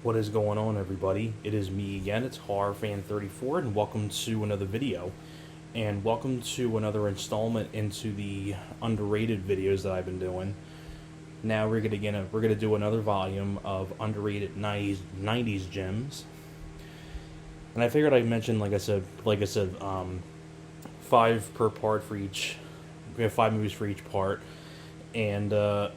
What is going on, everybody? It is me again. It's HorrorFan34, and welcome to another video. And welcome to another installment into the underrated videos that I've been doing. Now we're gonna do another volume of underrated 90s gems. And I figured I'd mention, five per part for each. We have 5 movies for each part, and a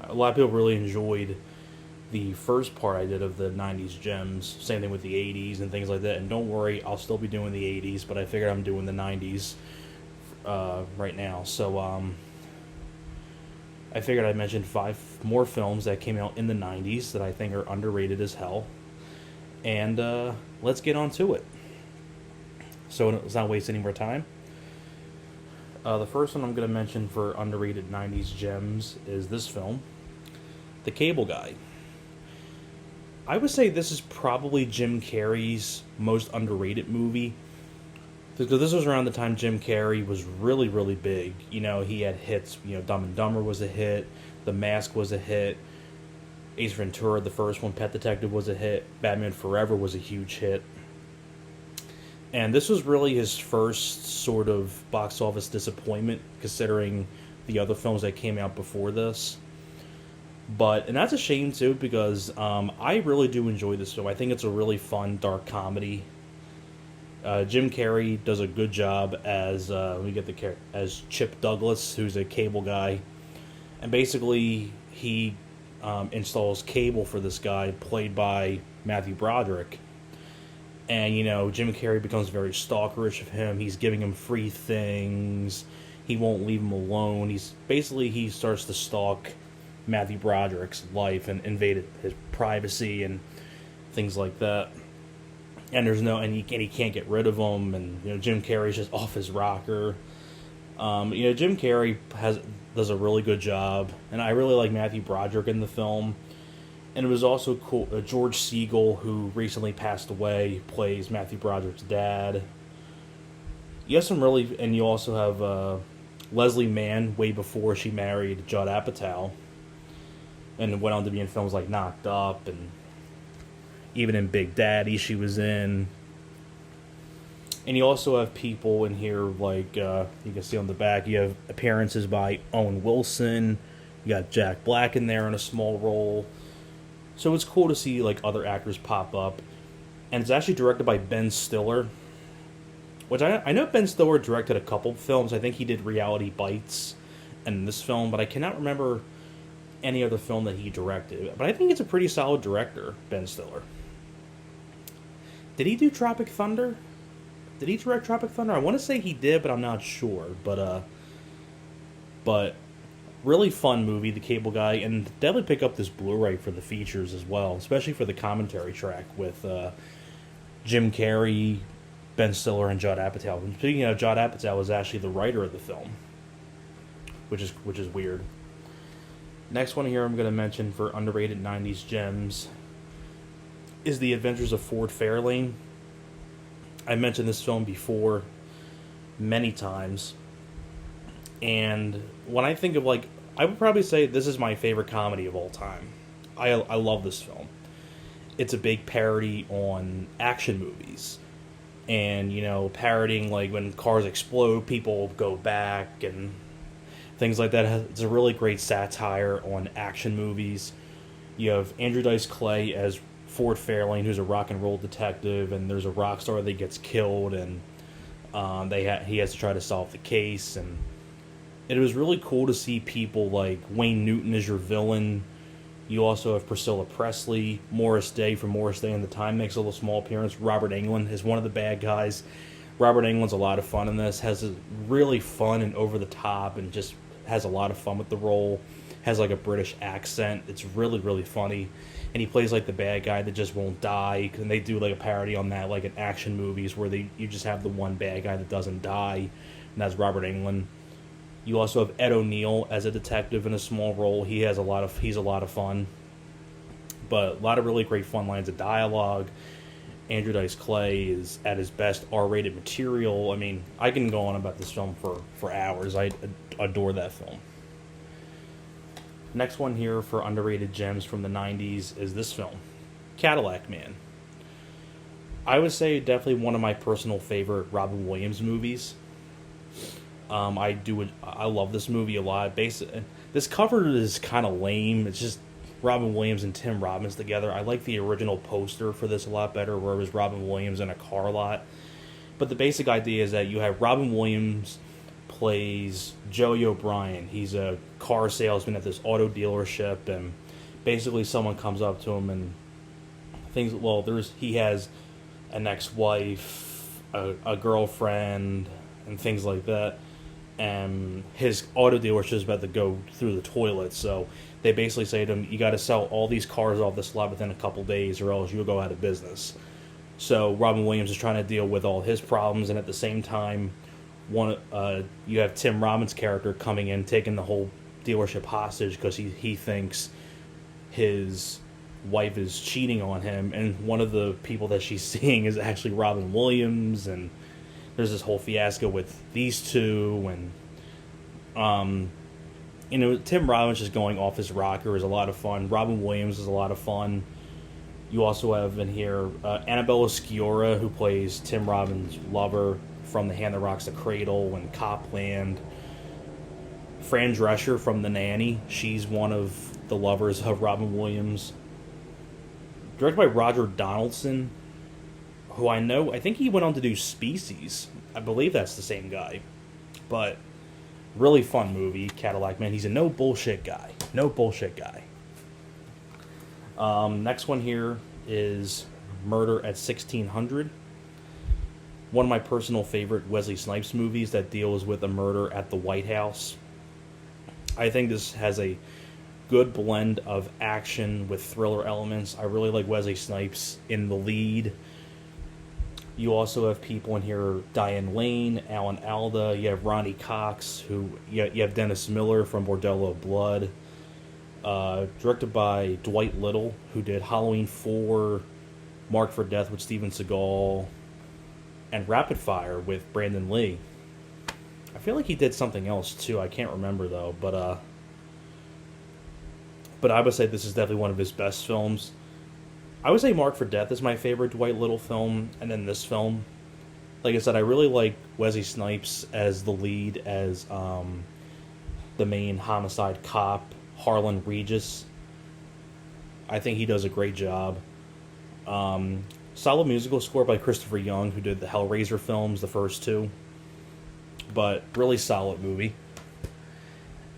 lot of people really enjoyed the first part I did of the 90s gems. Same thing with the 80s and things like that. And don't worry, I'll still be doing the 80s, but I figured I'm doing the 90s right now. So I figured I'd mention 5 more films that came out in the 90s that I think are underrated as hell. And let's get on to it. So let's not waste any more time. The first one I'm going to mention for underrated 90s gems is this film, The Cable Guy. I would say this is probably Jim Carrey's most underrated movie, because this was around the time Jim Carrey was really, really big. You know, he had hits. You know, Dumb and Dumber was a hit, The Mask was a hit, Ace Ventura, the first one, Pet Detective was a hit, Batman Forever was a huge hit. And this was really his first sort of box office disappointment, considering the other films that came out before this. And that's a shame too, because I really do enjoy this film. I think it's a really fun, dark comedy. Jim Carrey does a good job as as Chip Douglas, who's a cable guy, and basically he installs cable for this guy, played by Matthew Broderick. And you know, Jim Carrey becomes very stalkerish of him. He's giving him free things. He won't leave him alone. He starts to stalk Matthew Broderick's life and invaded his privacy and things like that. And he can't get rid of him. And you know, Jim Carrey's just off his rocker. Jim Carrey does a really good job, and I really like Matthew Broderick in the film. And it was also cool. George Segal, who recently passed away, plays Matthew Broderick's dad. You also have Leslie Mann, way before she married Judd Apatow, and went on to be in films like Knocked Up, and even in Big Daddy she was in. And you also have people in here like, you can see on the back, you have appearances by Owen Wilson, you got Jack Black in there in a small role. So it's cool to see like other actors pop up. And it's actually directed by Ben Stiller, which I know Ben Stiller directed a couple films. I think he did Reality Bites and this film, but I cannot remember any other film that he directed. But I think it's a pretty solid director, Ben Stiller. Did he do Tropic Thunder? Did he direct Tropic Thunder? I want to say he did, but I'm not sure. But really fun movie, The Cable Guy, and definitely pick up this Blu-ray for the features as well, especially for the commentary track with Jim Carrey, Ben Stiller, and Judd Apatow. And speaking of, Judd Apatow was actually the writer of the film, which is weird. Next one here I'm going to mention for underrated 90s gems is The Adventures of Ford Fairlane. I mentioned this film before many times. And when I think of, I would probably say this is my favorite comedy of all time. I love this film. It's a big parody on action movies. And, you know, parodying, like, when cars explode, people go back and things like that. It's a really great satire on action movies. You have Andrew Dice Clay as Ford Fairlane, who's a rock and roll detective, and there's a rock star that gets killed, and he has to try to solve the case. And it was really cool to see people like Wayne Newton as your villain. You also have Priscilla Presley, Morris Day from Morris Day and the Time makes a little small appearance. Robert Englund is one of the bad guys. Robert Englund's a lot of fun in this. Has a really fun and over the top, and just has a lot of fun with the role. Has like a British accent. It's really, really funny. And he plays like the bad guy that just won't die. And they do like a parody on that, like in action movies, where you just have the one bad guy that doesn't die, and that's Robert Englund. You also have Ed O'Neill as a detective in a small role. He's a lot of fun. But a lot of really great fun lines of dialogue. Andrew Dice Clay is at his best R-rated material. I mean, I can go on about this film for hours. I adore that film. Next one here for underrated gems from the 90s is this film, Cadillac Man. I would say definitely one of my personal favorite Robin Williams movies. I love this movie a lot. This cover is kind of lame. It's just Robin Williams and Tim Robbins together. I like the original poster for this a lot better, where it was Robin Williams in a car lot. But the basic idea is that you have Robin Williams plays Joey O'Brien. He's a car salesman at this auto dealership, and basically someone comes up to him and things. Well, he has an ex-wife, a girlfriend, and things like that. And his auto dealership is about to go through the toilet, so they basically say to him, "You got to sell all these cars off this lot within a couple days, or else you'll go out of business." So Robin Williams is trying to deal with all his problems, and at the same time, you have Tim Robbins' character coming in, taking the whole dealership hostage because he thinks his wife is cheating on him, and one of the people that she's seeing is actually Robin Williams, and there's this whole fiasco with these two, and Tim Robbins just going off his rocker is a lot of fun. Robin Williams is a lot of fun. You also have in here Annabella Sciorra, who plays Tim Robbins' lover from The Hand That Rocks the Cradle and Copland. Fran Drescher from The Nanny. She's one of the lovers of Robin Williams. Directed by Roger Donaldson, who I think he went on to do Species. I believe that's the same guy. But really fun movie, Cadillac Man. He's a no bullshit guy. No bullshit guy. Next one here is Murder at 1600. One of my personal favorite Wesley Snipes movies that deals with a murder at the White House. I think this has a good blend of action with thriller elements. I really like Wesley Snipes in the lead. You also have people in here, Diane Lane, Alan Alda. You have Ronnie Cox, you have Dennis Miller from Bordello of Blood. Directed by Dwight Little, who did Halloween 4, Marked for Death with Steven Seagal, and Rapid Fire with Brandon Lee. I feel like he did something else too. I can't remember though, but I would say this is definitely one of his best films. I would say Marked for Death is my favorite Dwight Little film, and then this film. Like I said, I really like Wesley Snipes as the lead, as the main homicide cop, Harlan Regis. I think he does a great job. Solid musical score by Christopher Young, who did the Hellraiser films, the first two. But really solid movie.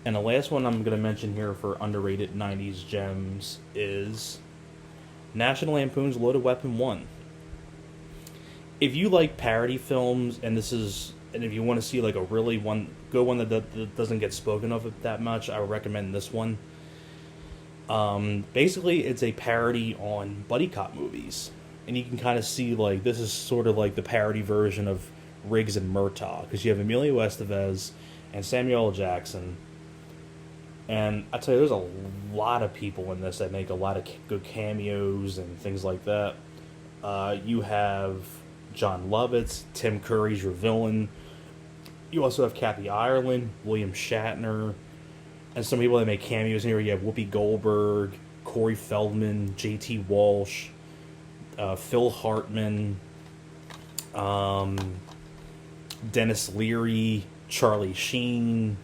And the last one I'm going to mention here for underrated 90s gems is National Lampoon's Loaded Weapon 1. If you like parody films, and if you want to see like a really good one that doesn't get spoken of that much, I would recommend this one. Basically, it's a parody on buddy cop movies, and you can kind of see like this is sort of like the parody version of Riggs and Murtaugh, because you have Emilio Estevez and Samuel L. Jackson. And I tell you, there's a lot of people in this that make a lot of good cameos and things like that. You have John Lovitz, Tim Curry's your villain. You also have Kathy Ireland, William Shatner, and some people that make cameos in here. You have Whoopi Goldberg, Corey Feldman, J.T. Walsh, Phil Hartman, Dennis Leary, Charlie Sheen.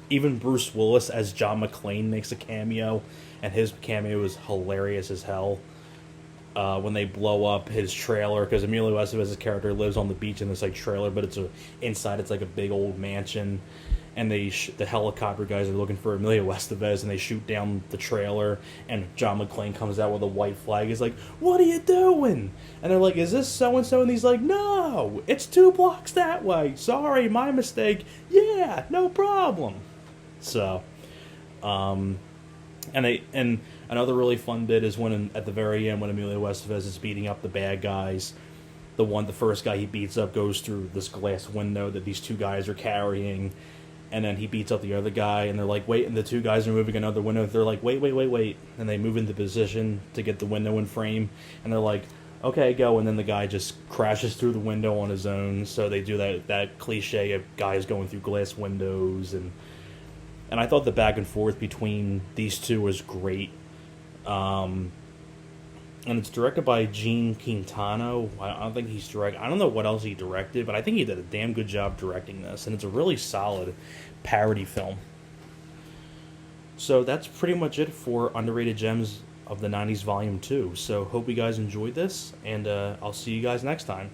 Even Bruce Willis as John McClane makes a cameo, and his cameo is hilarious as hell. When they blow up his trailer, because Emilio Estevez's character lives on the beach in this like trailer, but inside it's like a big old mansion, and the helicopter guys are looking for Emilio Estevez, and they shoot down the trailer, and John McClane comes out with a white flag. He's like, "What are you doing?" And they're like, "Is this so-and-so?" And he's like, "No, it's 2 blocks that way. Sorry, my mistake. Yeah, no problem." So, and another really fun bit is when at the very end, when Emilio Estevez is beating up the bad guys, the first guy he beats up goes through this glass window that these 2 guys are carrying. And then he beats up the other guy, and they're like, wait, and the 2 guys are moving another window. They're like, wait. And they move into position to get the window in frame. And they're like, okay, go. And then the guy just crashes through the window on his own. So they do that cliche of guys going through glass windows. And I thought the back and forth between these two was great. And it's directed by Gene Quintano. I don't think he's direct. I don't know what else he directed, but I think he did a damn good job directing this, and it's a really solid parody film. So that's pretty much it for Underrated Gems of the 90s Volume 2. So hope you guys enjoyed this, and I'll see you guys next time.